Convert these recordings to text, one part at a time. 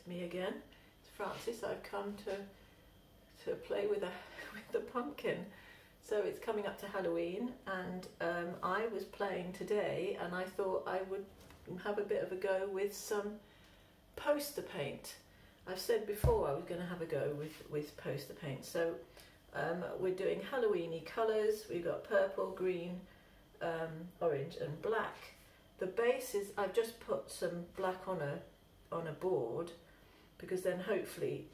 me again. It's Francis. I've come to play with the pumpkin. So it's coming up to Halloween, and I was playing today, and I thought I would have a bit of a go with some poster paint. I've said before I was going to have a go with poster paint. So we're doing Halloweeny colours. We've got purple, green, orange and black. The base is, I've just put some black on a board, because then hopefully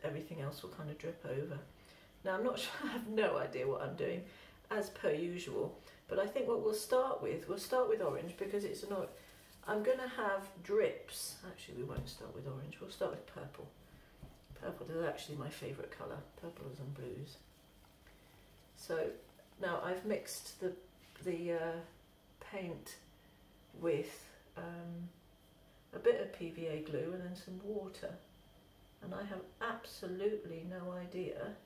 everything else will kind of drip over. Now I'm not sure, I have no idea what I'm doing as per usual, but I think what we'll start with orange, because it's not, I'm going to have drips. Actually we won't start with orange, we'll start with purple. Purple is actually my favourite colour, purples and blues. So now I've mixed the paint with a bit of PVA glue and then some water, and I have absolutely no idea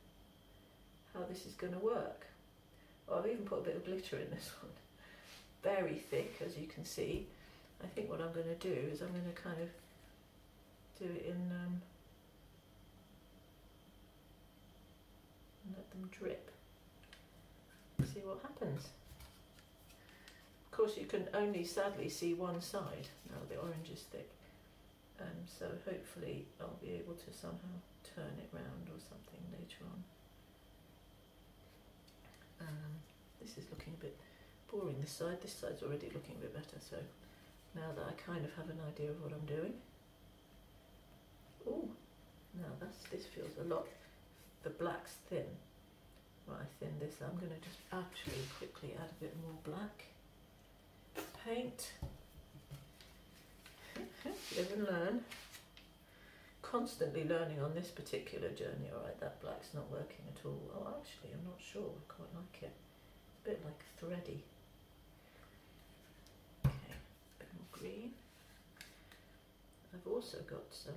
how this is going to work. Oh, I've even put a bit of glitter in this one, very thick as you can see. I think what I'm going to do is I'm going to kind of do it in and let them drip, see what happens. Of course you can only sadly see one side, now the orange is thick, so hopefully I'll be able to somehow turn it round or something later on. This is looking a bit boring, this side's already looking a bit better, so now that I kind of have an idea of what I'm doing. Oh, now this feels a lot, the black's thin. Right, I thin this, I'm going to just actually quickly add a bit more black paint. Live and learn. Constantly learning on this particular journey. Alright, that black's not working at all. Oh, actually, I'm not sure. I quite like it. It's a bit like thready. Okay, a bit more green. I've also got some.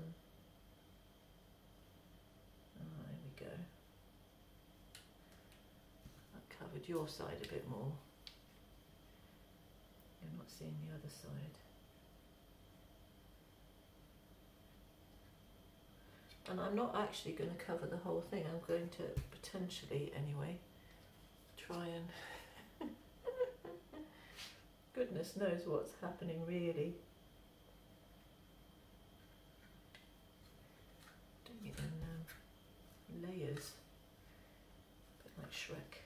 Oh, there we go. I've covered your side a bit more. You're not seeing the other side. And I'm not actually going to cover the whole thing. I'm going to potentially, anyway, try and goodness knows what's happening really. Doing it in layers, a bit like Shrek.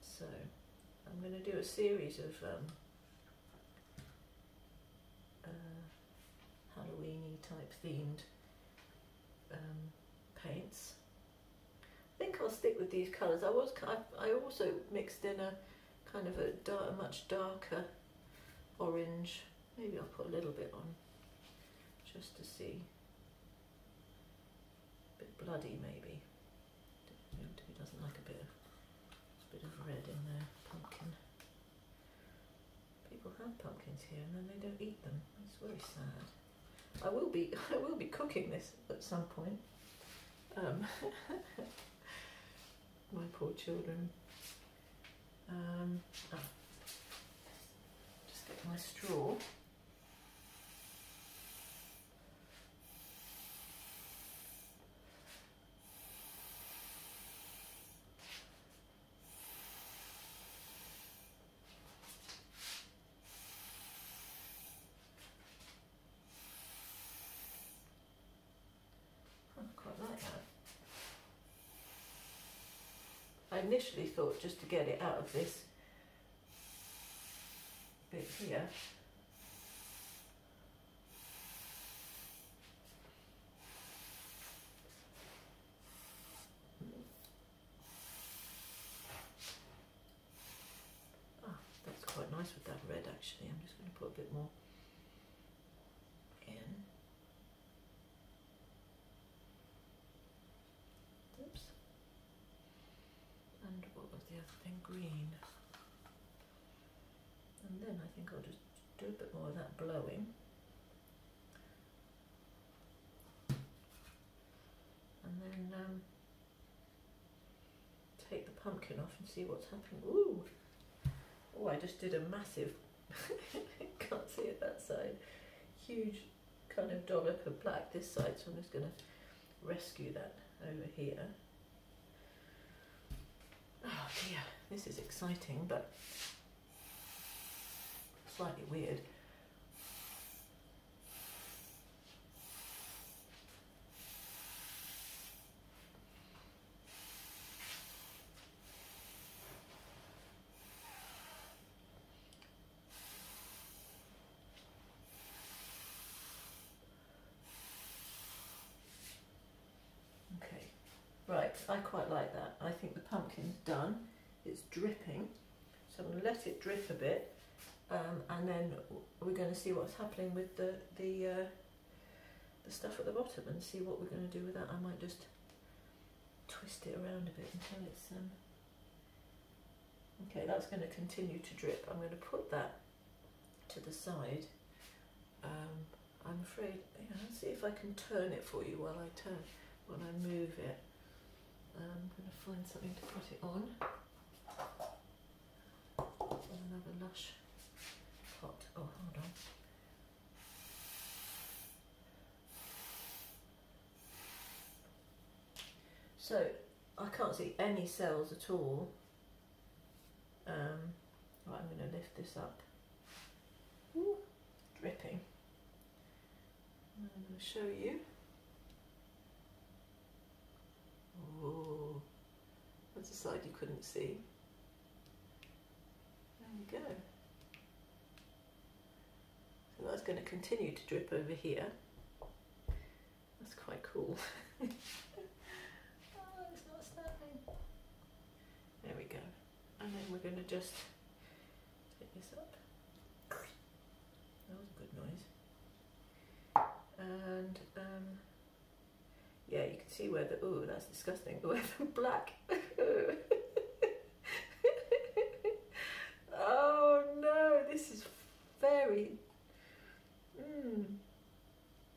So I'm going to do a series of Halloweeny type themed paints. I think I'll stick with these colours. I also mixed in a kind of a much darker orange. Maybe I'll put a little bit on just to see. A bit bloody maybe. He doesn't like a bit of red in their pumpkin. People have pumpkins here and then they don't eat them. It's very sad. I will be cooking this at some point. My poor children. Just get my straw. I initially thought just to get it out of this bit here. Ah, that's quite nice with that red actually. I'm just going to put a bit more in. Oops. And what was the other thing? Green. And then I think I'll just do a bit more of that blowing. And then take the pumpkin off and see what's happening. Ooh! Oh, I just did a massive, can't see it that side, huge kind of dollop of black this side, so I'm just going to rescue that over here. Oh dear, this is exciting but slightly weird. Okay, right, I quite like that. I think the pumpkin's done. It's dripping, so I'm going to let it drip a bit, and then we're going to see what's happening with the stuff at the bottom and see what we're going to do with that. I might just twist it around a bit until it's okay, that's going to continue to drip. I'm going to put that to the side. I'm afraid, let's see if I can turn it for you while I move it. I'm going to find something to put it on. Another lush pot. Oh, hold on. So I can't see any cells at all. Right, I'm going to lift this up. Ooh, dripping. I'm going to show you. Oh, that's the side you couldn't see. There you go. So that's going to continue to drip over here. That's quite cool. Oh, it's not snapping. There we go. And then we're going to just take this up. That was a good noise. And yeah, you can see where the, oh, that's disgusting, where the black. Oh no, this is very,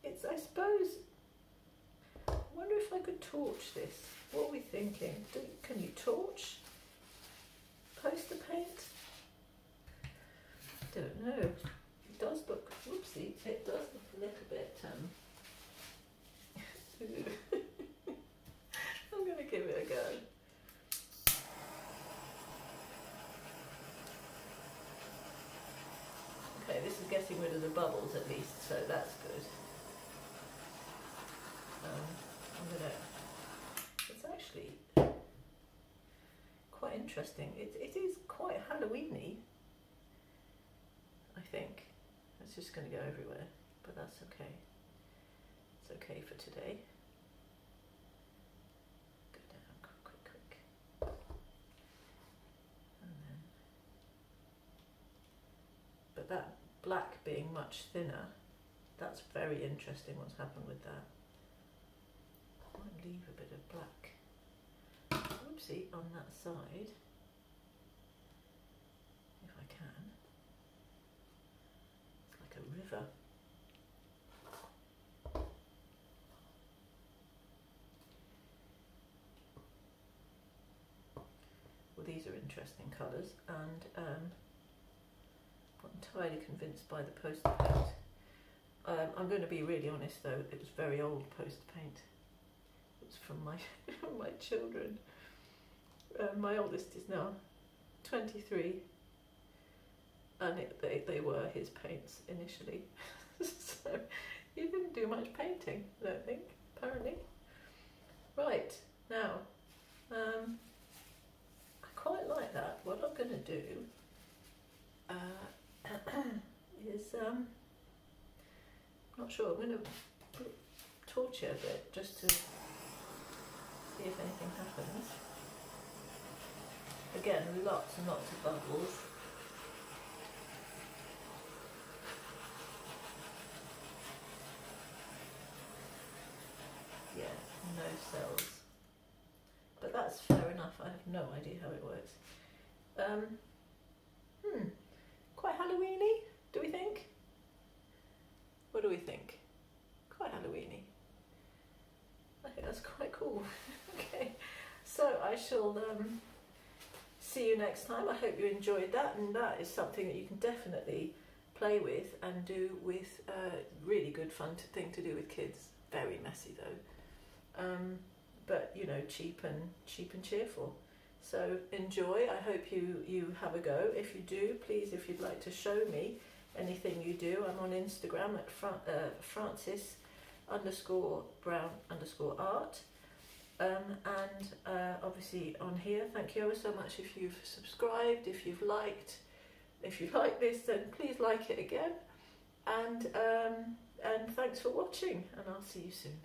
it's, I suppose, I wonder if I could torch this. What are we thinking? Can you torch poster paint? I don't know. It does look, whoopsie, it does look a little bit, I'm going to give it a go. Okay, this is getting rid of the bubbles at least, so that's good. It's actually quite interesting. It is quite Halloweeny, I think. It's just going to go everywhere, but that's okay. It's okay for today. Go down quick. And then, but that black being much thinner, that's very interesting what's happened with that. I might leave a bit of black, whoopsie, on that side, if I can. It's like a river. Well, these are interesting colours, and I'm not entirely convinced by the poster paint. I'm going to be really honest though, it was very old poster paint. It was from my my children. My oldest is now 23, and they were his paints initially. So he didn't do much painting, I don't think, apparently. Right, now, I quite like that. What I'm going to do is, I'm not sure, I'm going to torch it a bit just to see if anything happens. Again, lots and lots of bubbles. Yeah, no cells. But that's fair enough, I have no idea how it works. Quite Halloweeny, do we think? What do we think? Quite Halloweeny. I think that's quite cool. Okay, so I shall see you next time. I hope you enjoyed that, and that is something that you can definitely play with and do with. Really good fun thing to do with kids. Very messy though, but you know, cheap and cheerful. So enjoy. I hope you have a go. If you do, please, if you'd like to show me anything you do, I'm on Instagram at Francis_Brown_art. And obviously on here, thank you ever so much if you've subscribed, if you've liked. If you like this, then please like it again. And thanks for watching, and I'll see you soon.